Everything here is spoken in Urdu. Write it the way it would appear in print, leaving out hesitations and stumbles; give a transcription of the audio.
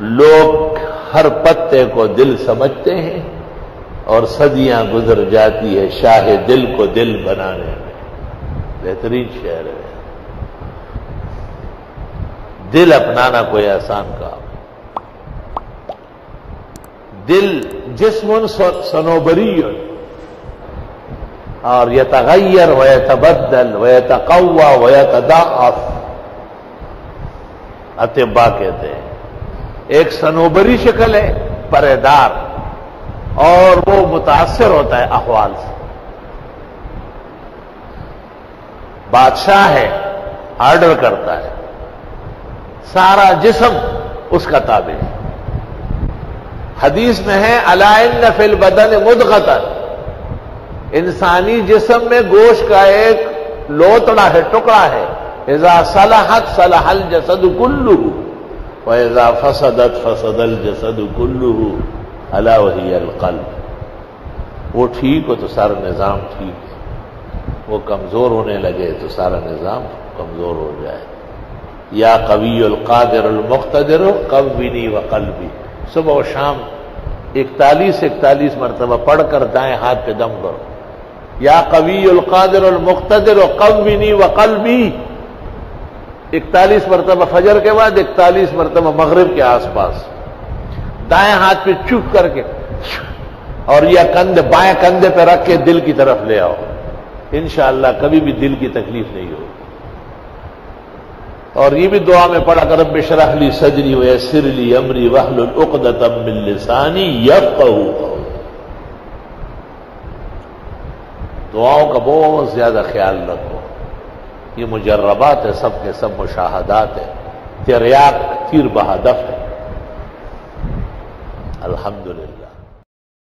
لوگ ہر پتے کو دل سمجھتے ہیں اور صدیاں گزر جاتی ہے شاہ دل کو دل بنانے میں. بہترین شعر ہے. دل اپنانا کوئی آسان کام. دل جسم صنوبری اور یتغیر ویتبدل ویتقوی ویتضاعف. اطباء کہتے ہیں ایک صنوبری شکل ہے پردار، اور وہ متاثر ہوتا ہے احوال سے. بادشاہ ہے، آرڈر کرتا ہے، سارا جسم اس کا تابع ہے. حدیث میں ہے الا ان فی البدن مضغۃ، انسانی جسم میں گوشت کا ایک لوتڑا ہے، ٹکڑا ہے. اذا صلحت صلح الجسد کلہ واذا فسدت فسد الجسد کلہ الا وہی القلب. وہ ٹھیک ہو تو سارا نظام ٹھیک ہے، وہ کمزور ہونے لگے تو سارا نظام کمزور ہو جائے. یا قوی القادر المقتدر قوینی وقلبی. صبح و شام 41 مرتبہ پڑھ کر دائیں ہاتھ پہ دم کرو. یا قوی القادر المقتدر قوینی وقلبی. 41 مرتبہ فجر کے بعد، 41 مرتبہ مغرب کے آس پاس. دائیں ہاتھ پہ چپ کر کے اور یہ کندھے بائیں کندھے پہ رکھ کے دل کی طرف لے آؤ. انشاءاللہ کبھی بھی دل کی تکلیف نہیں ہوگی. اور یہ بھی دعا میں پڑھا کر رب اشرح لی صدری ویسر لی امری واحلل عقدۃ من لسانی یفقہوا قولی. دعاؤں کا بہت زیادہ خیال رکھو. یہ مجربات ہے، سب کے سب مشاہدات ہے. تریاق تیر بہدف ہے. الحمدللہ.